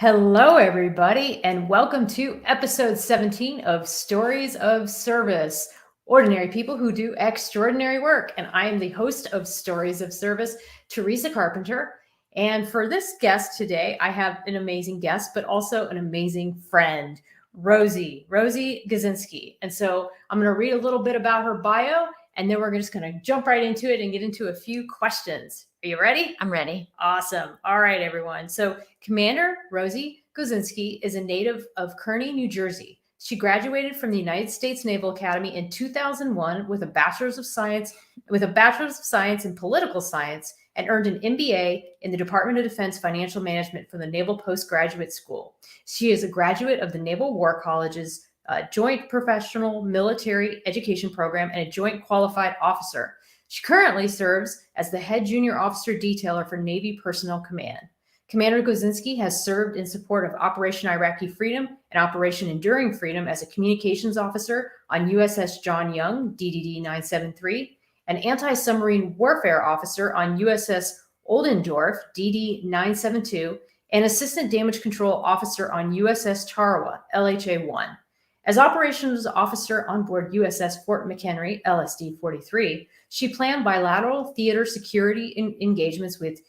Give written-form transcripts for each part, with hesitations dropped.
Hello, everybody, and welcome to episode 17 of Stories of Service, ordinary people who do extraordinary work. And I am the host of Stories of Service, Teresa Carpenter. And for this guest today, I have an amazing guest, but also an amazing friend, Rosie Goscinski. And so I'm going to read a little bit about her bio, and then we're just going to jump right into it and get into a few questions. Are you ready? I'm ready. Awesome. All right, everyone. So Commander Rosie Goscinski is a native of Kearny, New Jersey. She graduated from the United States Naval Academy in 2001 with a Bachelor's of Science in Political Science and earned an MBA in the Department of Defense Financial Management from the Naval Postgraduate School. She is a graduate of the Naval War College's Joint Professional Military Education Program and a Joint Qualified Officer. She currently serves as the head junior officer detailer for Navy Personnel Command. Commander Goscinski has served in support of Operation Iraqi Freedom and Operation Enduring Freedom as a communications officer on USS John Young, DDD 973, an anti-submarine warfare officer on USS Oldendorf, DD 972, and assistant damage control officer on USS Tarawa, LHA 1. As operations officer on board USS Fort McHenry, LSD 43, she planned bilateral theater security engagements with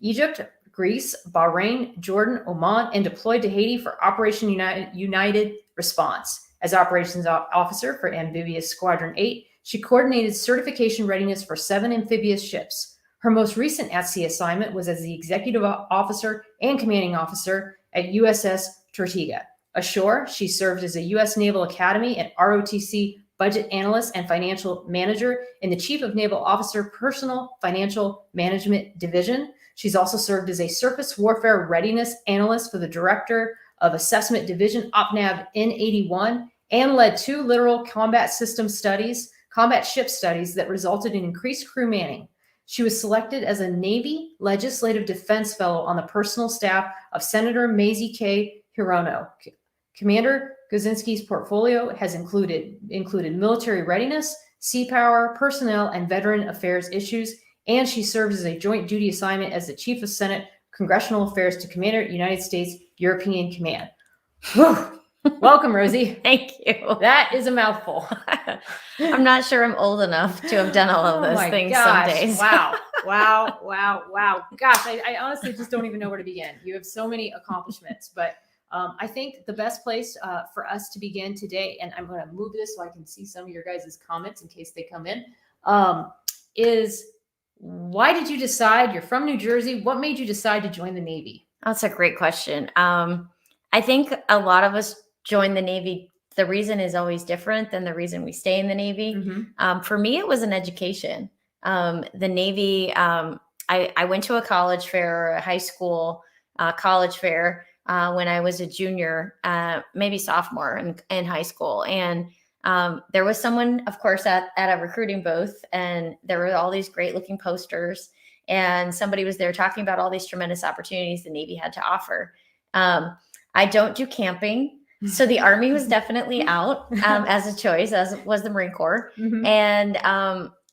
Egypt, Greece, Bahrain, Jordan, Oman, and deployed to Haiti for Operation United Response. As operations officer for Amphibious Squadron 8, she coordinated certification readiness for 7 amphibious ships. Her most recent at-sea assignment was as the executive officer and commanding officer at USS Tortuga. Ashore, she served as a U.S. Naval Academy and ROTC budget analyst and financial manager in the Chief of Naval Officer Personal Financial Management Division. She's also served as a surface warfare readiness analyst for the Director of Assessment Division, OPNAV N81, and led 2 littoral combat ship studies that resulted in increased crew manning. She was selected as a Navy Legislative Defense Fellow on the personal staff of Senator Mazie K. Hirono. Commander Goscinski's portfolio has included military readiness, sea power, personnel, and veteran affairs issues, and she serves as a joint duty assignment as the Chief of Senate Congressional Affairs to Commander, United States European Command. Whew. Welcome, Rosie. Thank you. That is a mouthful. I'm not sure I'm old enough to have done all of those things some days. Wow. Gosh, I honestly just don't even know where to begin. You have so many accomplishments, but I think the best place for us to begin today, and I'm going to move this so I can see some of your guys' comments in case they come in, is why did you decide, you're from New Jersey, what made you decide to join the Navy? That's a great question. I think a lot of us join the Navy. The reason is always different than the reason we stay in the Navy. Mm-hmm. For me, it was an education. The Navy, I went to a college fair, a high school college fair, when I was a junior, maybe sophomore in high school. And there was someone, of course, at a recruiting booth, and there were all these great looking posters, and somebody was there talking about all these tremendous opportunities the Navy had to offer. I don't do camping, so the Army was definitely out as a choice, as was the Marine Corps. Mm-hmm. And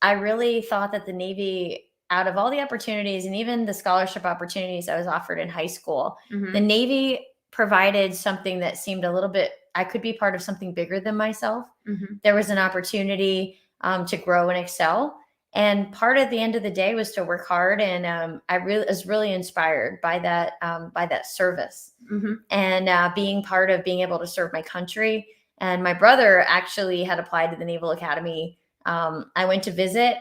I really thought that the Navy, out of all the opportunities and even the scholarship opportunities I was offered in high school, mm-hmm. the Navy provided something that seemed a little bit, I could be part of something bigger than myself. Mm-hmm. There was an opportunity to grow and excel. And part at the end of the day was to work hard. And I was really inspired by that service, mm-hmm. and being part of being able to serve my country. And my brother actually had applied to the Naval Academy. I went to visit.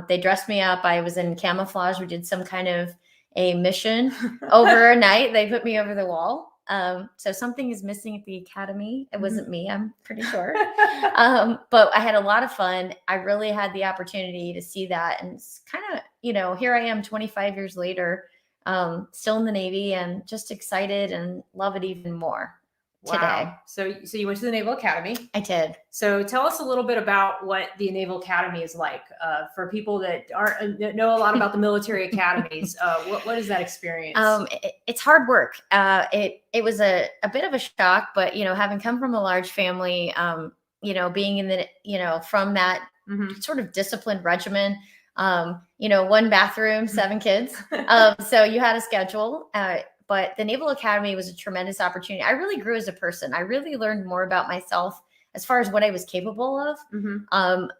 They dressed me up. I was in camouflage. We did some kind of a mission overnight. They put me over the wall. So something is missing at the academy. It wasn't me, I'm pretty sure. But I had a lot of fun. I really had the opportunity to see that. And it's kind of, here I am 25 years later, still in the Navy, and just excited and love it even more. Today. So you went to the Naval Academy. I did. So tell us a little bit about what the Naval Academy is like for people that know a lot about the military academies. What is that experience? It's hard work. It was a bit of a shock, but having come from a large family, being in the from that mm-hmm. sort of disciplined regimen. 1 bathroom, 7 kids. So you had a schedule. But the Naval Academy was a tremendous opportunity. I really grew as a person. I really learned more about myself as far as what I was capable of.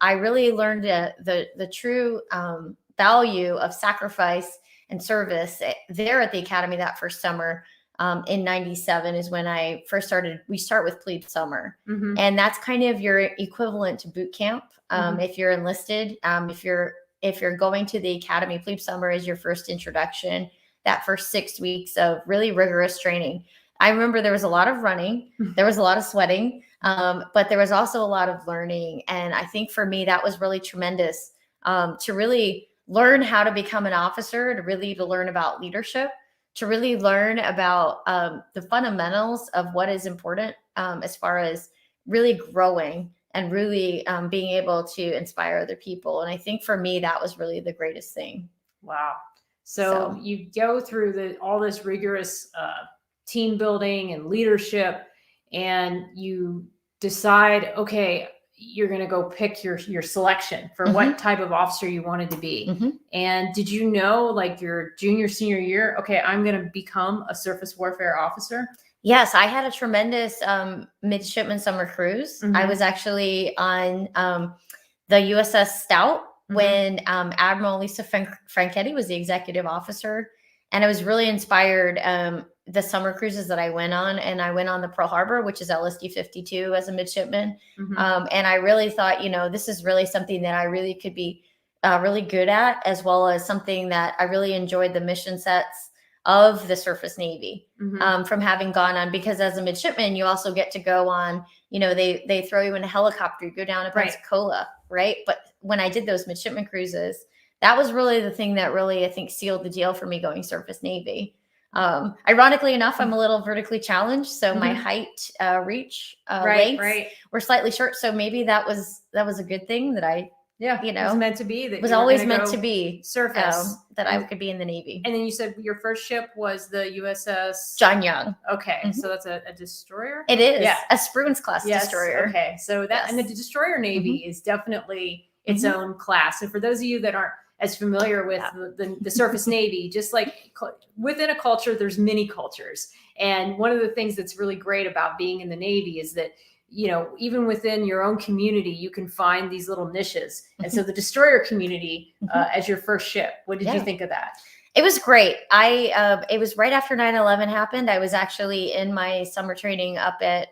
I really learned the true value of sacrifice and service there at the Academy that first summer. In 97 is when I first started. We start with plebe summer, and that's kind of your equivalent to boot camp. If you're enlisted, if you're going to the Academy, plebe summer is your first introduction, that first 6 weeks of really rigorous training. I remember there was a lot of running, there was a lot of sweating, but there was also a lot of learning. And I think for me, that was really tremendous, to really learn how to become an officer, to learn about leadership, to really learn about the fundamentals of what is important, as far as really growing and really being able to inspire other people. And I think for me, that was really the greatest thing. Wow. So you go through all this rigorous team building and leadership, and you decide, okay, you're going to go pick your selection for what type of officer you wanted to be. And did you know, like your junior, senior year, okay, I'm going to become a surface warfare officer? Yes, I had a tremendous midshipman summer cruise. I was actually on the USS Stout when Admiral Lisa Franchetti was the executive officer. And I was really inspired the summer cruises that I went on. And I went on the Pearl Harbor, which is LSD 52 as a midshipman. And I really thought, this is really something that I really could be really good at, as well as something that I really enjoyed the mission sets of the surface Navy, from having gone on, because as a midshipman, you also get to go on, they throw you in a helicopter, you go down to Pensacola, right? But when I did those midshipman cruises, that was really the thing that really, I think, sealed the deal for me going surface Navy. Ironically enough, I'm a little vertically challenged, so my height, reach, lengths were slightly short. So maybe that was a good thing that I, it was meant to be. That was always meant to be surface, that I could be in the Navy. And then you said your first ship was the USS John Young. Okay, so that's a destroyer. It is, a Spruance class destroyer. Okay, so that and the destroyer Navy is definitely its own class. So for those of you that aren't as familiar with the surface Navy, just like within a culture, there's many cultures. And one of the things that's really great about being in the Navy is that, even within your own community, you can find these little niches. And so the destroyer community, as your first ship, what did you think of that? It was great. It was right after 9/11 happened. I was actually in my summer training up at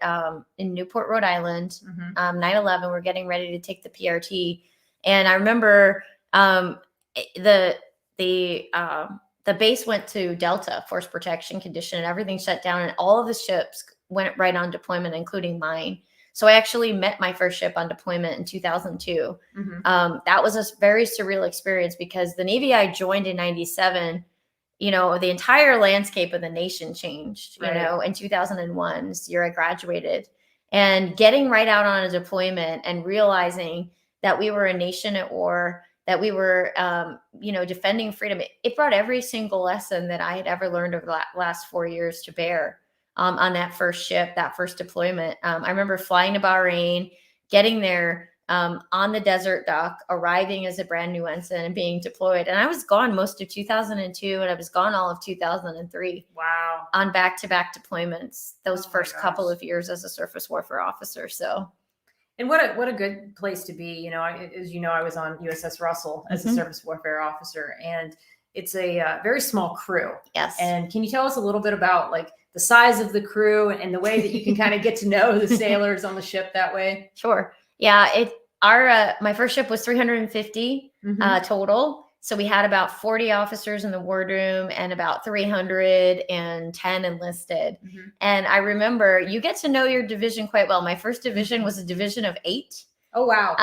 in Newport, Rhode Island. 9/11, we're getting ready to take the PRT. And I remember the base went to Delta, force protection condition, and everything shut down, and all of the ships went right on deployment, including mine. So I actually met my first ship on deployment in 2002. That was a very surreal experience, because the Navy I joined in 97, the entire landscape of the nation changed, in 2001, this year I graduated, and getting right out on a deployment and realizing that we were a nation at war, that we were, defending freedom. It brought every single lesson that I had ever learned over the last 4 years to bear on that first ship, that first deployment. I remember flying to Bahrain, getting there on the desert dock, arriving as a brand new ensign and being deployed. And I was gone most of 2002, and I was gone all of 2003. Wow. On back-to-back deployments, those first couple of years as a surface warfare officer. So. And what a good place to be. As you know, I was on USS Russell as a surface warfare officer, and it's a very small crew. Yes. And can you tell us a little bit about like the size of the crew and the way that you can kind of get to know the sailors on the ship that way? Sure. Yeah. My first ship was 350 total. So we had about 40 officers in the wardroom and about 310 enlisted. And I remember you get to know your division quite well. My first division was a division of 8. Oh, wow.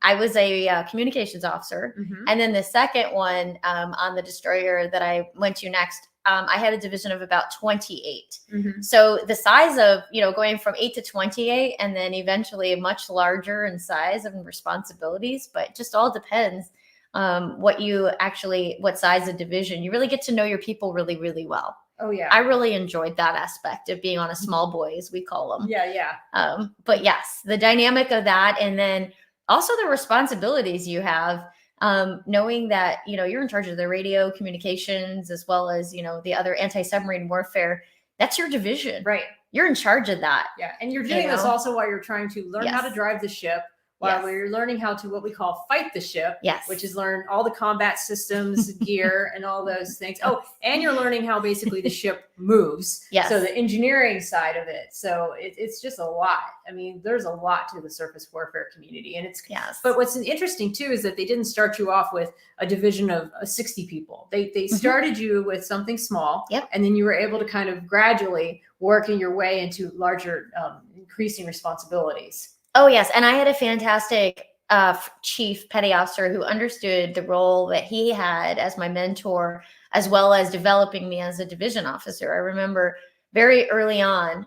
I was a communications officer. And then the second one on the destroyer that I went to next, I had a division of about 28. So the size of, going from 8 to 28, and then eventually much larger in size and responsibilities, but it just all depends what size of division. You really get to know your people really, really well. Oh, yeah. I really enjoyed that aspect of being on a small boy, as we call them. Yeah. But yes, the dynamic of that, and then also the responsibilities you have. knowing that, you're in charge of the radio communications as well as, the other anti-submarine warfare, that's your division. Right. You're in charge of that. Yeah. And you're doing this also while you're trying to learn how to drive the ship, while you're learning how to what we call fight the ship, which is learn all the combat systems, gear, and all those things. Oh, and you're learning how basically the ship moves. Yes. So the engineering side of it. So it's just a lot. I mean, there's a lot to the surface warfare community. And but what's interesting too is that they didn't start you off with a division of 60 people. They started you with something small. Yep. And then you were able to kind of gradually working your way into larger, increasing responsibilities. Oh, yes. And I had a fantastic chief petty officer who understood the role that he had as my mentor, as well as developing me as a division officer. I remember very early on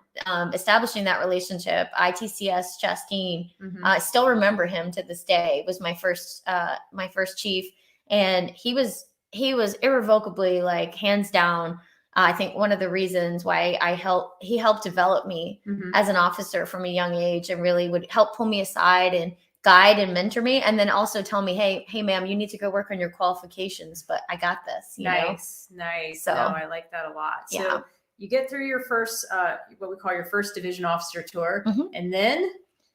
establishing that relationship. ITCS Chastain, I still remember him to this day. Was my first chief, and he was irrevocably, like, hands down, I think one of the reasons why he helped develop me as an officer from a young age, and really would help pull me aside and guide and mentor me. And then also tell me, hey, ma'am, you need to go work on your qualifications, but I got this. Nice. So no, I like that a lot. So you get through your first, what we call your first division officer tour. And then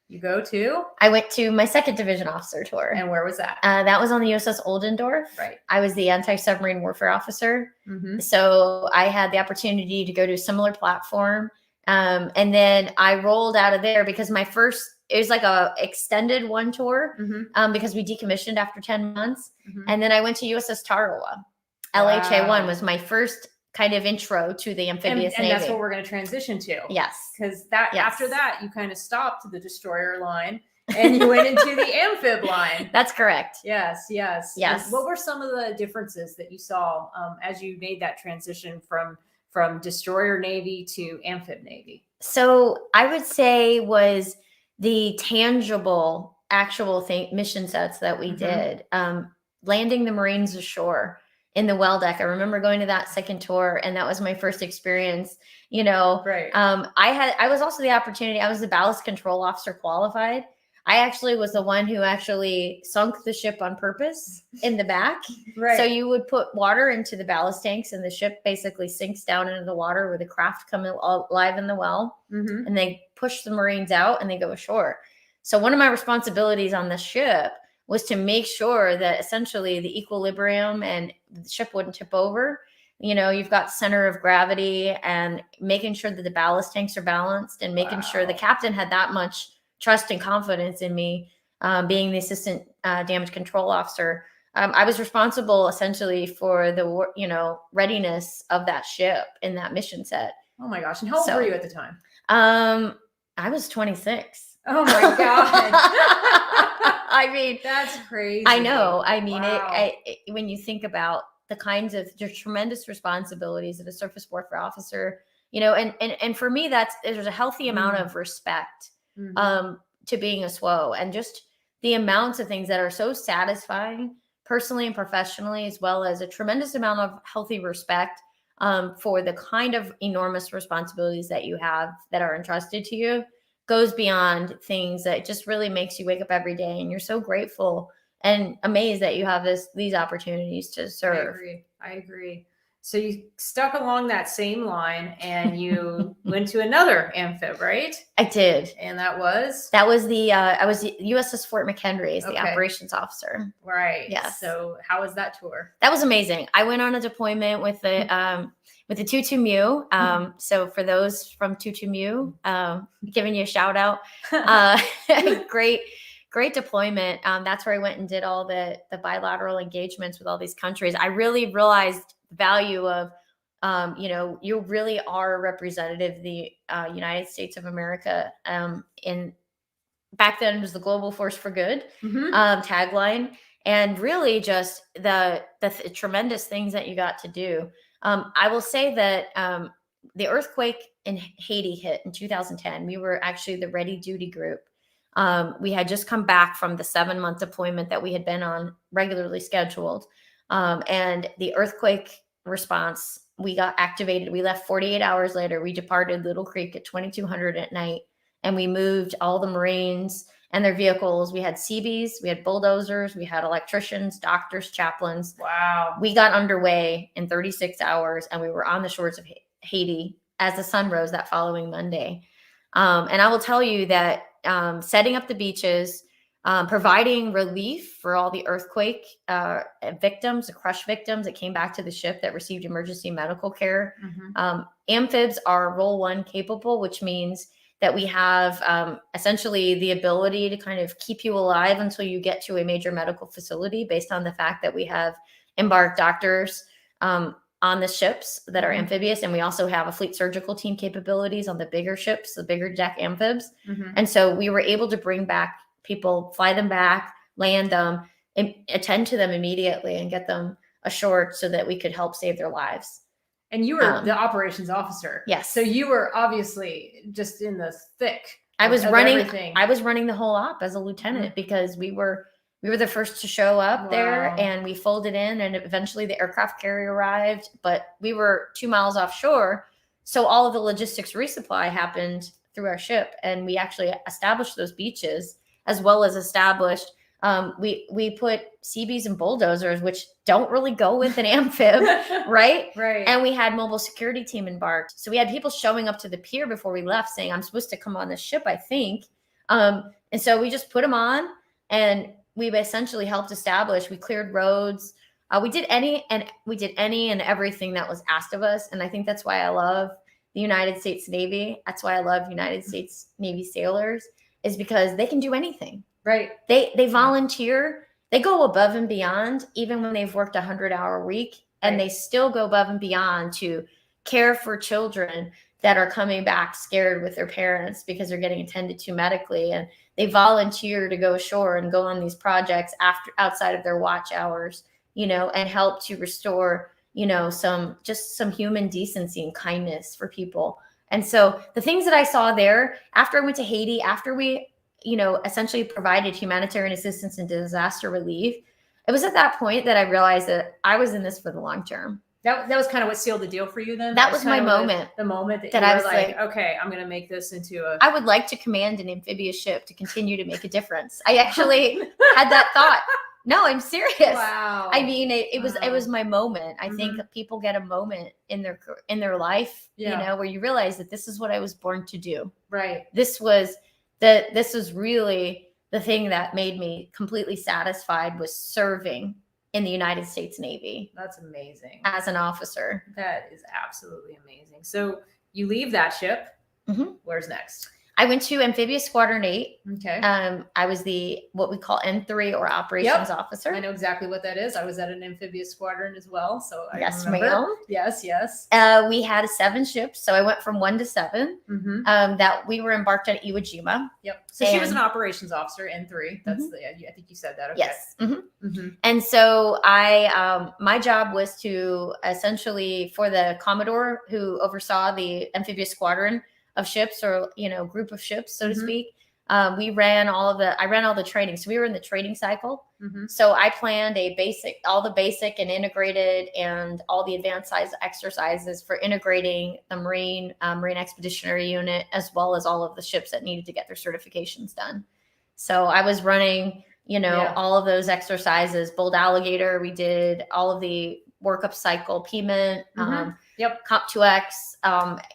you go to? I went to my second division officer tour. And where was that? That was on the USS Oldendorf. Right. I was the anti-submarine warfare officer. So I had the opportunity to go to a similar platform. And then I rolled out of there because it was like a extended one tour because we decommissioned after 10 months. And then I went to USS Tarawa. LHA-1 was my first kind of intro to the amphibious Navy. And that's what we're going to transition to. Yes. Because after that, you kind of stopped the destroyer line and you went into the amphib line. That's correct. Yes. Yes. And what were some of the differences that you saw as you made that transition from destroyer Navy to amphib Navy? So I would say was the tangible, actual mission sets that we did. Landing the Marines ashore in the well deck. I remember going to that second tour, and that was my first experience. Right. I was also the opportunity. I was the ballast control officer qualified. I actually was the one who actually sunk the ship on purpose in the back. Right. So you would put water into the ballast tanks, and the ship basically sinks down into the water where the craft come alive in the well, and they push the Marines out and they go ashore. So one of my responsibilities on the ship was to make sure that essentially the equilibrium and the ship wouldn't tip over. You've got center of gravity, and making sure that the ballast tanks are balanced, and making sure the captain had that much trust and confidence in me, being the assistant damage control officer. I was responsible essentially for the, readiness of that ship in that mission set. Oh my gosh. And how old were you at the time? I was 26. Oh my God. I mean, that's crazy. I know. I mean, when you think about the kinds of tremendous responsibilities of a surface warfare officer, and for me, there's a healthy amount of respect to being a SWO, and just the amounts of things that are so satisfying personally and professionally, as well as a tremendous amount of healthy respect for the kind of enormous responsibilities that you have that are entrusted to you, goes beyond things that just really makes you wake up every day, and you're so grateful and amazed that you have these opportunities to serve. I agree. So you stuck along that same line, and you went to another amphib, right? I did. And that was I was the USS Fort McHenry as the operations officer. Right. Yes. So how was that tour? That was amazing. I went on a deployment with the 22 Mu. So for those from 22 Mu, giving you a shout out. Great deployment. That's where I went and did all the bilateral engagements with all these countries. I really realized the value of, you really are a representative of the United States of America. Back then it was the Global Force for Good tagline, and really just the tremendous things that you got to do. I will say that the earthquake in Haiti hit in 2010. We were actually the ready duty group. We had just come back from the 7-month deployment that we had been on, regularly scheduled. And the earthquake response, we got activated. We left 48 hours later. We departed Little Creek at 2200 at night, and we moved all the Marines and their vehicles. We had Seabees, we had bulldozers, we had electricians, doctors, chaplains. Wow. We got underway in 36 hours, and we were on the shores of Haiti as the sun rose that following Monday. And I will tell you that setting up the beaches, providing relief for all the earthquake victims, the crush victims that came back to the ship that received emergency medical care. Amphibs are Role 1 capable, which means that we have essentially the ability to kind of keep you alive until you get to a major medical facility, based on the fact that we have embarked doctors on the ships that are amphibious. And we also have a fleet surgical team capabilities on the bigger ships, the bigger deck amphibs. And so we were able to bring back people, fly them back, land them, and attend to them immediately and get them ashore so that we could help save their lives. And you were the operations officer. Yes. So you were obviously just in the thick. I was running everything. I was running the whole op as a lieutenant because we were the first to show up there, and we folded in, and eventually the aircraft carrier arrived, but we were 2 miles offshore. So all of the logistics resupply happened through our ship, and we actually established those beaches, as well as established we put Seabees and bulldozers, which don't really go with an amphib, right? Right. And we had mobile security team embarked. So we had people showing up to the pier before we left saying, I'm supposed to come on this ship, I think. And so we just put them on, and we essentially helped establish, we cleared roads. We did any and everything that was asked of us. And I think that's why I love the United States Navy. That's why I love United States Navy sailors, is because they can do anything. Right. They volunteer. They go above and beyond, even when they've worked 100-hour week, and they still go above and beyond to care for children that are coming back scared with their parents because they're getting attended to medically. And they volunteer to go ashore and go on these projects outside of their watch hours, and help to restore, some human decency and kindness for people. And so the things that I saw there after I went to Haiti, after we, essentially provided humanitarian assistance and disaster relief, it was at that point that I realized that I was in this for the long term. That was kind of what sealed the deal for you then? That was my moment. The moment that I you was were like, okay, I'm going to make this into a... I would like to command an amphibious ship to continue to make a difference. I actually had that thought. No, I'm serious. Wow. I mean, it was my moment. I think people get a moment in their life, where you realize that this is what I was born to do. Right. This was really the thing that made me completely satisfied, was serving in the United States Navy. That's amazing. As an officer. That is absolutely amazing. So you leave that ship. Where's next? I went to Amphibious Squadron 8. Okay. I was what we call N3 or operations officer. I know exactly what that is. I was at an amphibious squadron as well. So I yes, remember. ma'am. Yes. We had 7 ships. So I went from 1 to 7 that we were embarked at Iwo Jima. Yep. So she was an operations officer, N3. That's I think you said that. Okay. Yes. And so my job was to essentially, for the Commodore who oversaw the amphibious squadron of ships, or group of ships, so to speak, I ran all the training. So we were in the training cycle. So I planned all the basic and integrated and all the advanced size exercises for integrating the Marine Expeditionary Unit, as well as all of the ships that needed to get their certifications done. So I was running all of those exercises. Bold Alligator, we did all of the workup cycle, PMINT, Comp 2X,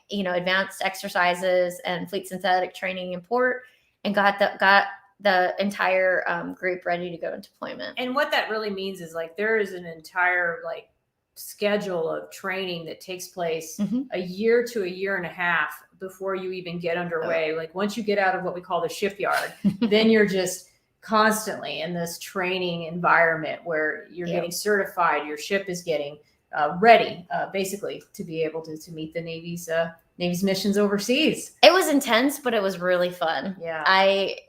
advanced exercises and fleet synthetic training in port, and got the entire group ready to go into deployment. And what that really means is there is an entire schedule of training that takes place a year to a year and a half before you even get underway. Once you get out of what we call the shipyard, then you're just constantly in this training environment where you're getting certified. Your ship is getting ready, basically, to be able to meet the Navy's missions overseas. It was intense, but it was really fun. Yeah.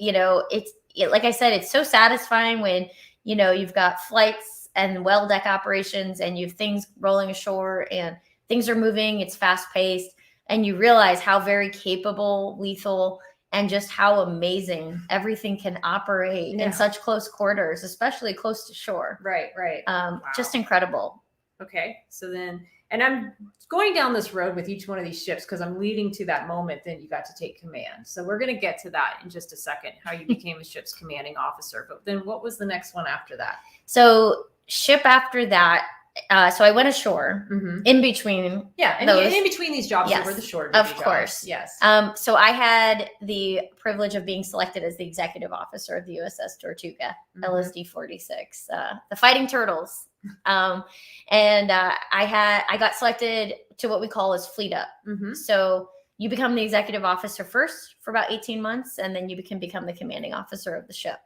It's like I said, it's so satisfying when you've got flights and well deck operations, and you have things rolling ashore, and things are moving. It's fast paced, and you realize how very capable, lethal, and just how amazing everything can operate in such close quarters, especially close to shore. Right. Just incredible. Okay. So then And I'm going down this road with each one of these ships because I'm leading to that moment that you got to take command. So we're going to get to that in just a second, how you became a ship's commanding officer. But then what was the next one after that? So ship after that, so I went ashore in between. Yeah, and in between these jobs, there were the shorter of jobs. Course. Yes. So I had the privilege of being selected as the executive officer of the USS Tortuga, LSD 46, the Fighting Turtles. And I got selected to what we call as fleet up. So you become the executive officer first for about 18 months, and then you can become the commanding officer of the ship.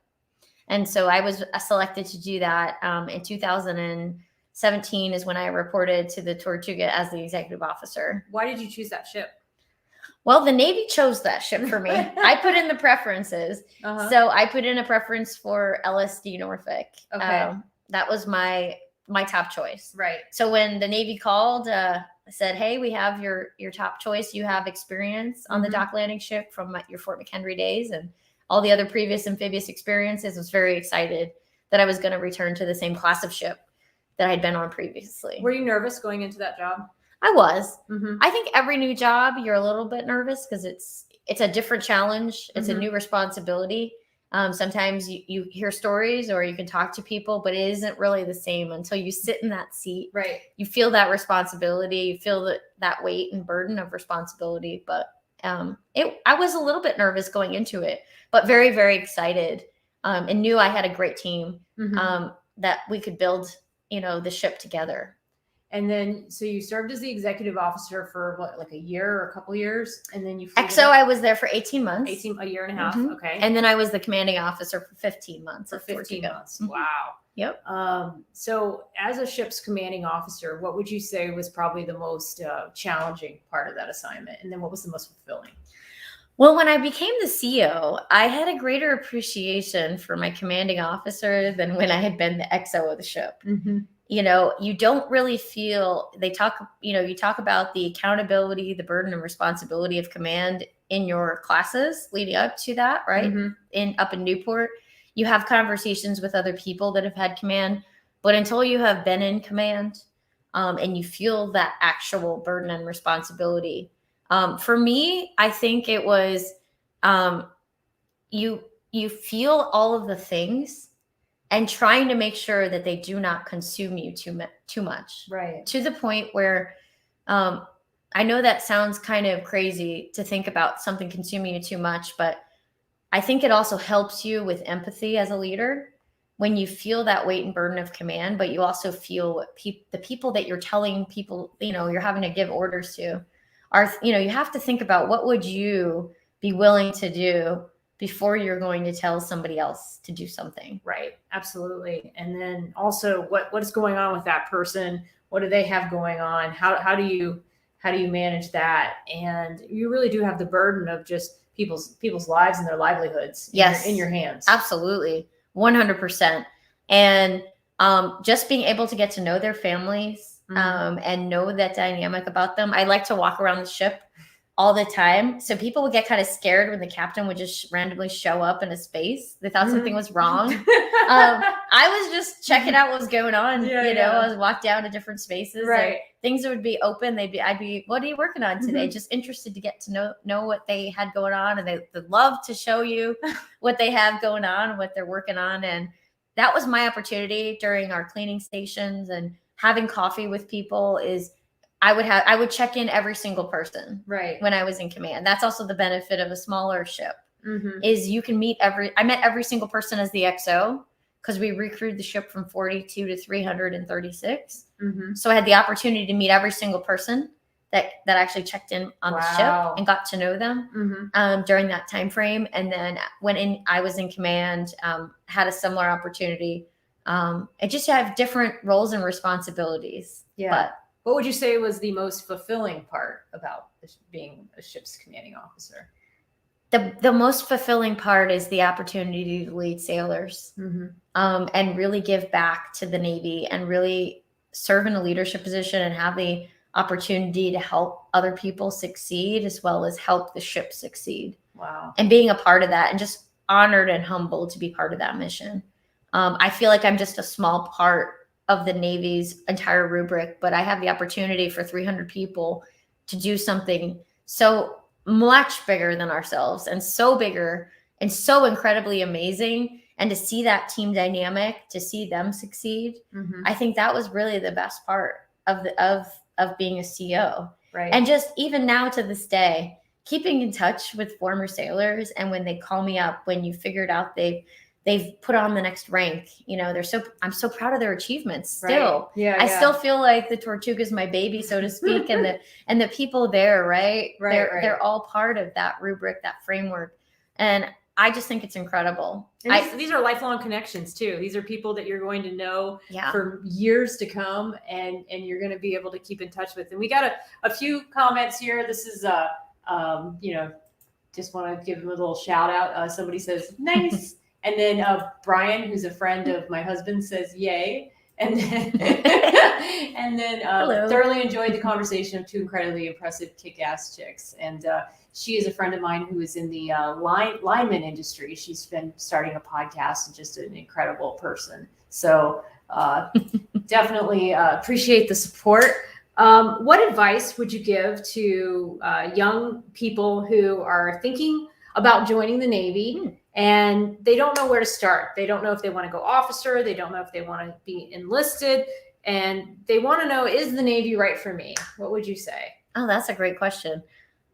And so I was selected to do that in 2017 is when I reported to the Tortuga as the executive officer. Why did you choose that ship? Well, the Navy chose that ship for me. I put in the preferences. So I put in a preference for LSD Norfolk. Okay. That was my top choice. Right. So when the Navy called, I said, hey, we have your top choice. You have experience on the dock landing ship from your Fort McHenry days and all the other previous amphibious experiences. I was very excited that I was going to return to the same class of ship that I'd been on previously. Were you nervous going into that job? I was. I think every new job, you're a little bit nervous because it's a different challenge. It's a new responsibility. Sometimes you hear stories or you can talk to people, but it isn't really the same until you sit in that seat. Right. You feel that responsibility. You feel that weight and burden of responsibility. But I was a little bit nervous going into it, but very, very excited and knew I had a great team that we could build, the ship together. And then, so you served as the executive officer for what, like a year or a couple years? And then you XO, I was there for 18 months. A year and a half. Okay. And then I was the commanding officer for 15 months. For 15 months. Wow. Yep. So as a ship's commanding officer, what would you say was probably the most challenging part of that assignment? And then what was the most fulfilling? Well, when I became the CO, I had a greater appreciation for my commanding officer than when I had been the XO of the ship. You don't really feel, you talk about the accountability, the burden and responsibility of command in your classes leading up to that, right? Up in Newport, you have conversations with other people that have had command, but until you have been in command and you feel that actual burden and responsibility, for me, I think it was you feel all of the things and trying to make sure that they do not consume you too much. Right. To the point where I know that sounds kind of crazy to think about something consuming you too much, but I think it also helps you with empathy as a leader when you feel that weight and burden of command, but you also feel what the people that you're telling people, you're having to give orders to are, you have to think about what would you be willing to do before you're going to tell somebody else to do something. Right. Absolutely. And then also what is going on with that person? What do they have going on? How do you manage that? And you really do have the burden of just people's lives and their livelihoods in your hands. Absolutely. 100%. And just being able to get to know their families and know that dynamic about them. I like to walk around the ship all the time. So people would get kind of scared when the captain would just randomly show up in a space. They thought something was wrong. I was just checking out what was going on. I was walk down to different spaces. Right. Things would be open. I'd be, what are you working on today? Just interested to get to know what they had going on. And they'd love to show you what they have going on, what they're working on. And that was my opportunity during our cleaning stations and having coffee with people is I would check in every single person when I was in command. That's also the benefit of a smaller ship is you can meet I met every single person as the XO because we recruited the ship from 42 to 336. So I had the opportunity to meet every single person that actually checked in on the ship and got to know them during that time frame. And then when I was in command, had a similar opportunity. I just have different roles and responsibilities. Yeah. But what would you say was the most fulfilling part about being a ship's commanding officer? The most fulfilling part is the opportunity to lead sailors and really give back to the Navy and really serve in a leadership position and have the opportunity to help other people succeed as well as help the ship succeed. Wow. And being a part of that and just honored and humbled to be part of that mission. I feel like I'm just a small part of the Navy's entire rubric, but I have the opportunity for 300 people to do something so much bigger than ourselves and so bigger and so incredibly amazing. And to see that team dynamic, to see them succeed, I think that was really the best part of being a CO. Right. And just even now to this day, keeping in touch with former sailors, and when they call me up, when you figured out they've put on the next rank, you know, I'm so proud of their achievements still. Right. I still feel like the Tortuga is my baby, so to speak, and the people there, they're all part of that rubric, that framework. And I just think it's incredible. And these are lifelong connections too. These are people that you're going to know for years to come, and you're going to be able to keep in touch with. And we got a few comments here. This is just want to give them a little shout out. Somebody says nice. And then Brian, who's a friend of my husband, says yay. And then thoroughly enjoyed the conversation of two incredibly impressive kick-ass chicks. And she is a friend of mine who is in the lineman industry. She's been starting a podcast and just an incredible person. So definitely appreciate the support. What advice would you give to young people who are thinking about joining the Navy and they don't know where to start? They don't know if they want to go officer. They don't know if they want to be enlisted. And they want to know, is the Navy right for me? What would you say? Oh, that's a great question.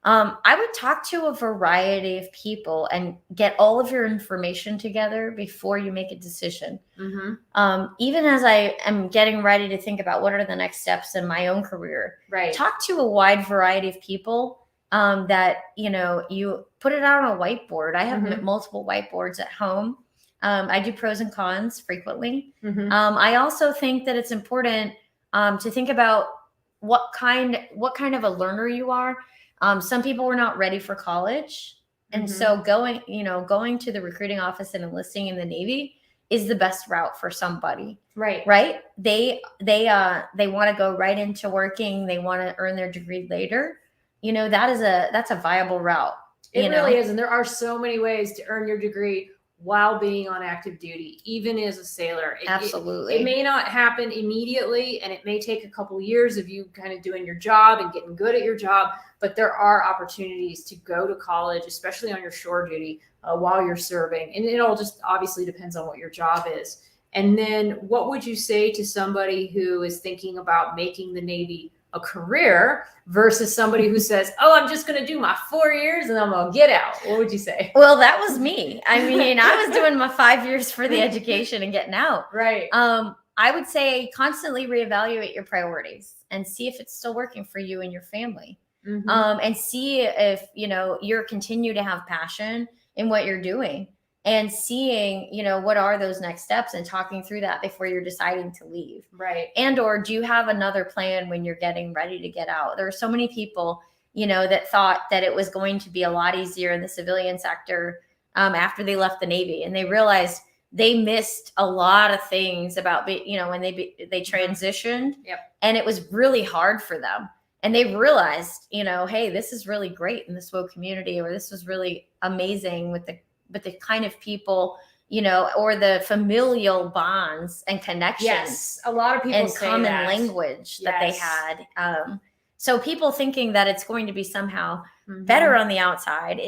I would talk to a variety of people and get all of your information together before you make a decision. Even as I am getting ready to think about what are the next steps in my own career, talk to a wide variety of people that, you put it out on a whiteboard. I have multiple whiteboards at home. I do pros and cons frequently. I also think that it's important to think about what kind of a learner you are. Some people were not ready for college. And so going to the recruiting office and enlisting in the Navy is the best route for somebody. Right. They want to go right into working. They want to earn their degree later. That's a viable route. It really is. And there are so many ways to earn your degree while being on active duty, even as a sailor. Absolutely. It may not happen immediately, and it may take a couple of years of you kind of doing your job and getting good at your job, but there are opportunities to go to college, especially on your shore duty while you're serving. And it all just obviously depends on what your job is. And then what would you say to somebody who is thinking about making the Navy a career versus somebody who says, oh, I'm just going to do my 4 years and I'm going to get out? What would you say? Well, that was me. I mean, I was doing my 5 years for the education and getting out. I would say constantly reevaluate your priorities and see if it's still working for you and your family. And see if, you're continue to have passion in what you're doing, and seeing, what are those next steps and talking through that before you're deciding to leave. And, or do you have another plan when you're getting ready to get out? There are so many people, that thought that it was going to be a lot easier in the civilian sector after they left the Navy, and they realized they missed a lot of things about, when they transitioned, and it was really hard for them. And they realized, hey, this is really great in the SWO community, or this was really amazing with the kind of people, or the familial bonds and connections. Yes, a lot of people and say common that. language that they had. So people thinking that it's going to be somehow better on the outside,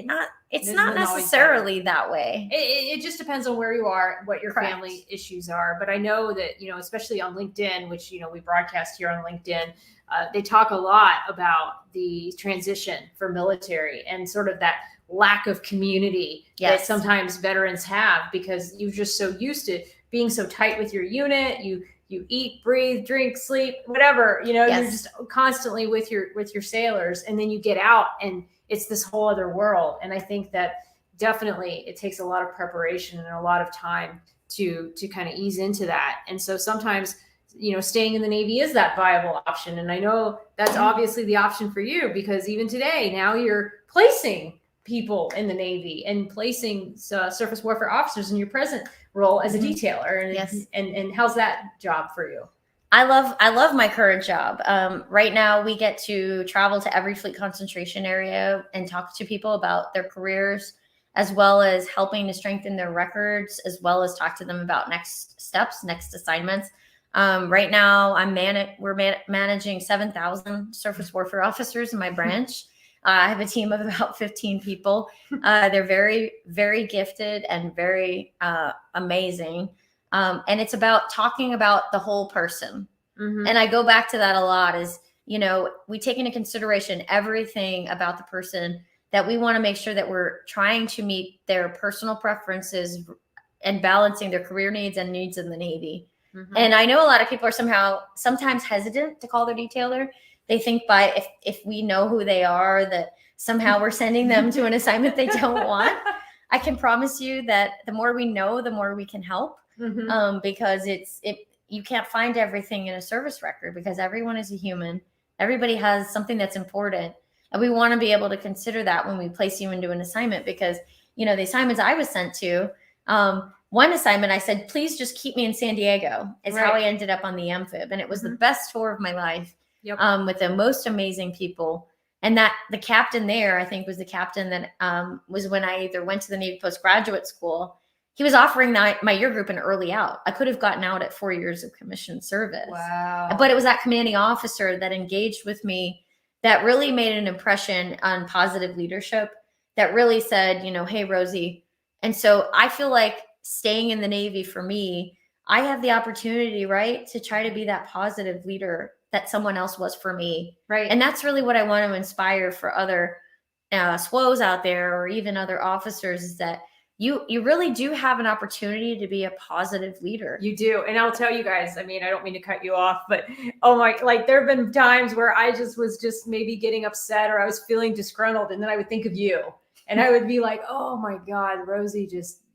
it's not necessarily that way. It just depends on where you are, what your family issues are. But I know that, especially on LinkedIn, which, we broadcast here on LinkedIn, they talk a lot about the transition for military and sort of that lack of community that sometimes veterans have, because you're just so used to being so tight with your unit. You eat, breathe, drink, sleep, whatever, you're just constantly with your sailors, and then you get out and it's this whole other world. And I think that definitely it takes a lot of preparation and a lot of time to kind of ease into that. And so sometimes, staying in the Navy is that viable option. And I know that's obviously the option for you, because even today, now you're placing people in the Navy and placing surface warfare officers in your present role as a detailer. And how's that job for you? I love my current job. Right now we get to travel to every fleet concentration area and talk to people about their careers, as well as helping to strengthen their records, as well as talk to them about next steps, next assignments. Right now, we're managing 7,000 surface warfare officers in my branch. I have a team of about 15 people. They're very, very gifted and very amazing. And it's about talking about the whole person. Mm-hmm. And I go back to that a lot is, we take into consideration everything about the person, that we want to make sure that we're trying to meet their personal preferences and balancing their career needs and needs in the Navy. Mm-hmm. And I know a lot of people are sometimes hesitant to call their detailer. They think if we know who they are, that somehow we're sending them to an assignment they don't want. I can promise you that the more we know, the more we can help. Mm-hmm. Because you can't find everything in a service record, because everyone is a human. Everybody has something that's important. And we want to be able to consider that when we place you into an assignment, because, the assignments I was sent to, one assignment, I said, please just keep me in San Diego, is how I ended up on the Amphib. And it was the best tour of my life, with the most amazing people. And that the captain there, I think, was the captain that was when I either went to the Navy postgraduate school. He was offering my year group an early out. I could have gotten out at 4 years of commissioned service. Wow. But it was that commanding officer that engaged with me that really made an impression on positive leadership, that really said, hey, Rosie. And so I feel like staying in the Navy, for me, I have the opportunity, right, to try to be that positive leader that someone else was for me. Right. And that's really what I want to inspire for other SWOs out there, or even other officers, is that you really do have an opportunity to be a positive leader. You do. And I'll tell you guys, I mean, I don't mean to cut you off, but there have been times where I was maybe getting upset, or I was feeling disgruntled. And then I would think of you, and I would be like, oh my God, Rosie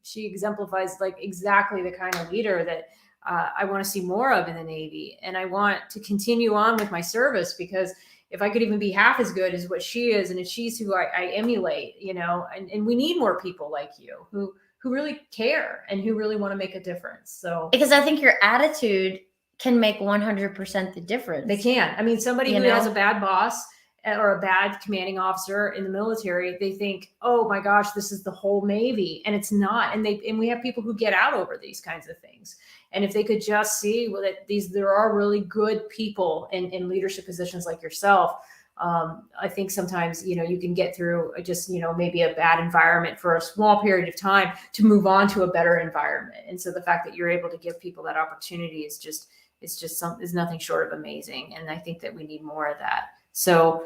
she exemplifies exactly the kind of leader that I want to see more of in the Navy. And I want to continue on with my service, because if I could even be half as good as what she is, and if she's who I emulate, and we need more people like you who really care and who really want to make a difference. So, because I think your attitude can make 100% the difference. They can. I mean, somebody who has a bad boss or a bad commanding officer in the military, they think, oh my gosh, this is the whole Navy. And it's not. And we have people who get out over these kinds of things. And if they could just see that there are really good people in leadership positions like yourself, I think sometimes, you can get through just, maybe a bad environment for a small period of time to move on to a better environment. And so the fact that you're able to give people that opportunity is nothing short of amazing. And I think that we need more of that. So,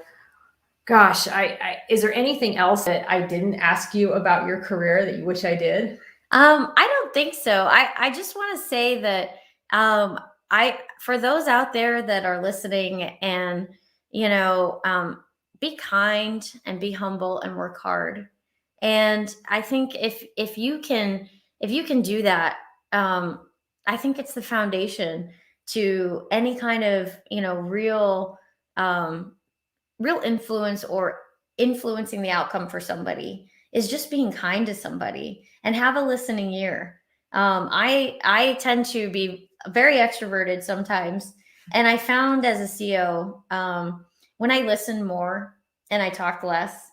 gosh, is there anything else that I didn't ask you about your career that you wish I did? I don't think so. I just want to say that for those out there that are listening, and be kind and be humble and work hard. And I think if you can do that, I think it's the foundation to any kind of real influence, or influencing the outcome for somebody, is just being kind to somebody and have a listening ear. I tend to be very extroverted sometimes. And I found as a CO, when I listen more and I talk less,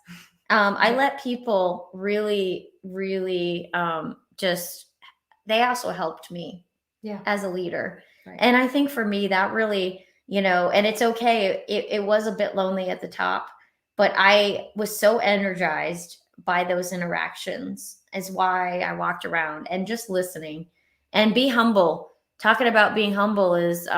I let people really, really they also helped me as a leader. Right. And I think for me, that really, and it's okay. It was a bit lonely at the top, but I was so energized by those interactions, is why I walked around and just listening. And be humble. Talking about being humble is,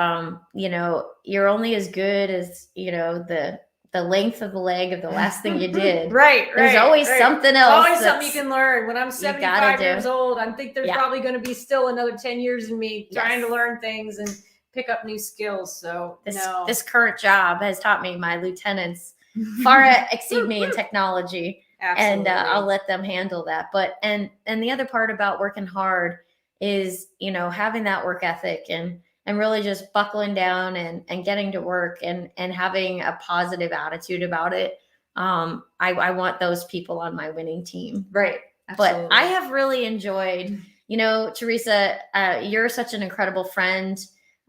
you're only as good as, the length of the leg of the last thing you did. Right. There's always something else. Always something you can learn. When I'm 75 years old, I think there's probably going to be still another 10 years in me trying to learn things and pick up new skills. So this current job has taught me my lieutenants far exceed me in technology. Absolutely. And I'll let them handle that. But and the other part about working hard is, having that work ethic and really just buckling down and getting to work and having a positive attitude about it. I want those people on my winning team. Right. Absolutely. But I have really enjoyed, Teresa, you're such an incredible friend.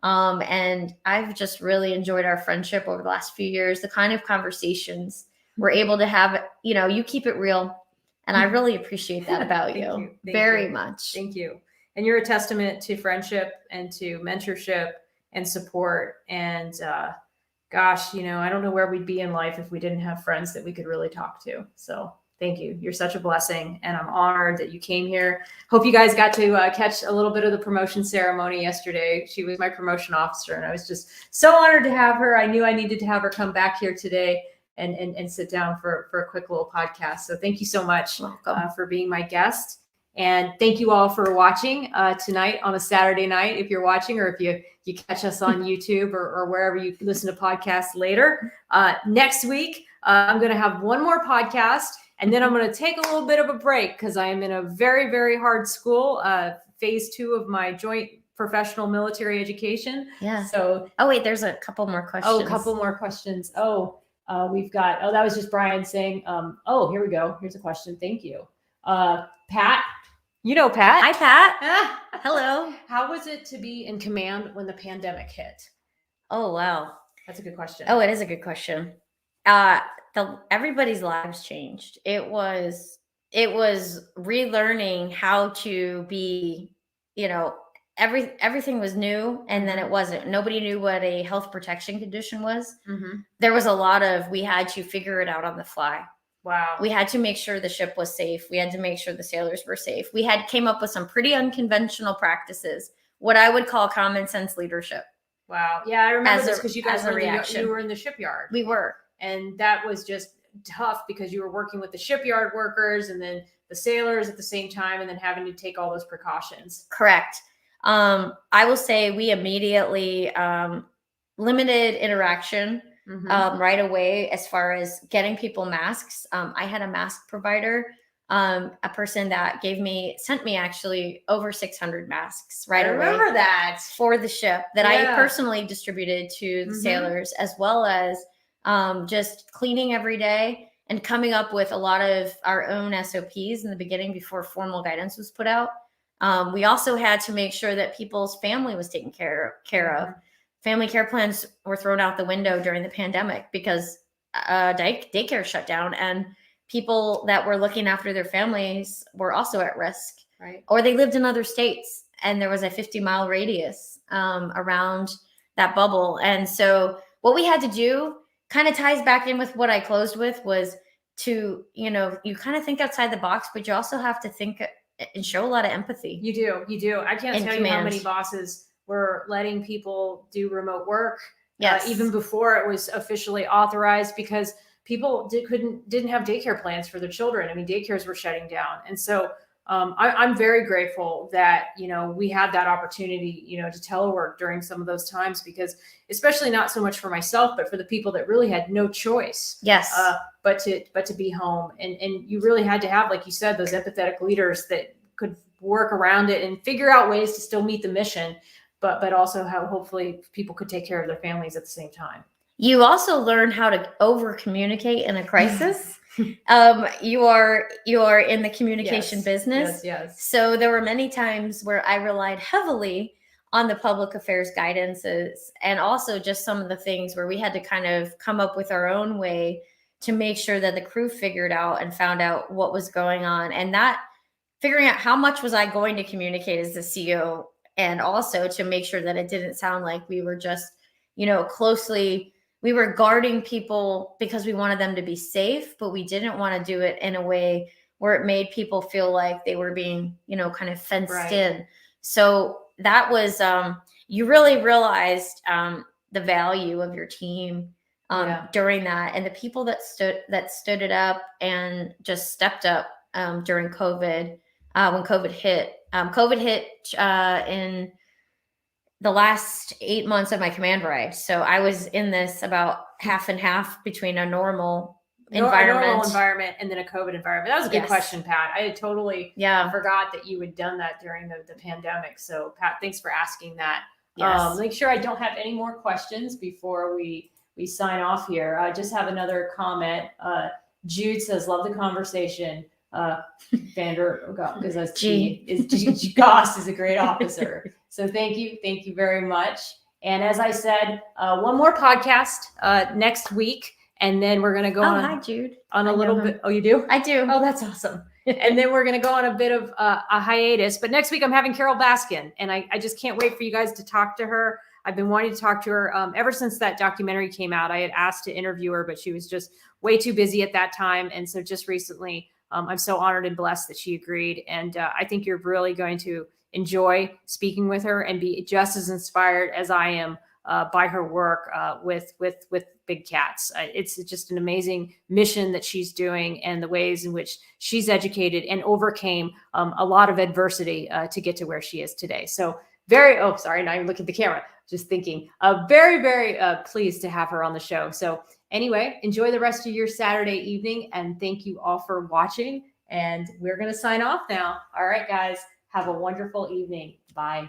And I've just really enjoyed our friendship over the last few years, the kind of conversations we're able to have. You keep it real. And I really appreciate that about you. Very much. Thank you. And you're a testament to friendship and to mentorship and support. And gosh, I don't know where we'd be in life if we didn't have friends that we could really talk to. So thank you. You're such a blessing. And I'm honored that you came here. Hope you guys got to catch a little bit of the promotion ceremony yesterday. She was my promotion officer, and I was just so honored to have her. I knew I needed to have her come back here today and sit down for a quick little podcast. So thank you so much for being my guest. And thank you all for watching tonight on a Saturday night, if you're watching, or if you catch us on YouTube or wherever you listen to podcasts later. Next week, I'm going to have one more podcast, and then I'm going to take a little bit of a break because I am in a very, very hard school, phase 2 of my joint professional military education. Yeah. So, wait, there's a couple more questions. Oh, a couple more questions. We've got, that was just Brian saying, here we go. Here's a question. Thank you. Pat. You know Pat. Hi, Pat. Hello. How was it to be in command when the pandemic hit? Oh, wow. That's a good question. Oh, it is a good question. Everybody's lives changed. It was relearning how to be, everything was new, and then it wasn't. Nobody knew what a health protection condition was. Mm-hmm. There was a lot of, we had to figure it out on the fly. Wow. We had to make sure the ship was safe. We had to make sure the sailors were safe. We came up with some pretty unconventional practices, what I would call common sense leadership. Wow. Yeah, I remember this because you guys you were in the shipyard. We were. And that was just tough because you were working with the shipyard workers and then the sailors at the same time, and then having to take all those precautions. Correct. I will say we immediately limited interaction. Mm-hmm. Right away, as far as getting people masks. I had a mask provider, a person that sent me actually over 600 masks right away. I remember that. For the ship that I personally distributed to the sailors, as well as just cleaning every day and coming up with a lot of our own SOPs in the beginning before formal guidance was put out. We also had to make sure that people's family was taken care of. Family care plans were thrown out the window during the pandemic because daycare shut down, and people that were looking after their families were also at risk. Right. Or they lived in other states, and there was a 50-mile radius around that bubble. And so what we had to do kind of ties back in with what I closed with, was to, you kind of think outside the box, but you also have to think and show a lot of empathy. You do. I can't tell you how many bosses were letting people do remote work, even before it was officially authorized, because people didn't have daycare plans for their children. I mean, daycares were shutting down, and so I'm very grateful that we had that opportunity, to telework during some of those times, because especially not so much for myself, but for the people that really had no choice. Yes. But to be home, and you really had to have, like you said, those empathetic leaders that could work around it and figure out ways to still meet the mission. But also how hopefully people could take care of their families at the same time. You also learn how to over communicate in a crisis. You are in the communication business. Yes. So there were many times where I relied heavily on the public affairs guidances, and also just some of the things where we had to kind of come up with our own way to make sure that the crew figured out and found out what was going on. And that figuring out how much was I going to communicate as the CEO, and also to make sure that it didn't sound like we were just, we were guarding people because we wanted them to be safe, but we didn't want to do it in a way where it made people feel like they were being, kind of fenced in. So that was, you really realized the value of your team during that, and the people that stood it up and just stepped up during COVID, when COVID hit. COVID hit in the last 8 months of my command ride. So I was in this about half and half between a normal environment and then a COVID environment. That was a good question, Pat. I had totally forgot that you had done that during the pandemic. So Pat, thanks for asking that. Yes. Make sure I don't have any more questions before we sign off here. I just have another comment. Jude says, love the conversation. Vander Goss is a great officer. So thank you very much. And as I said, one more podcast next week, and then we're going to go on. Hi, Jude. On a little bit. Oh, you do? I do. Oh, that's awesome. And then we're going to go on a bit of a hiatus. But next week I'm having Carol Baskin, and I just can't wait for you guys to talk to her. I've been wanting to talk to her ever since that documentary came out. I had asked to interview her, but she was just way too busy at that time. And so just recently, I'm so honored and blessed that she agreed. And I think you're really going to enjoy speaking with her and be just as inspired as I am by her work with big cats. It's just an amazing mission that she's doing, and the ways in which she's educated and overcame a lot of adversity to get to where she is today. So sorry, now I'm looking at the camera, just thinking, very, very pleased to have her on the show. So anyway, enjoy the rest of your Saturday evening, and thank you all for watching. And we're going to sign off now. All right, guys, have a wonderful evening. Bye.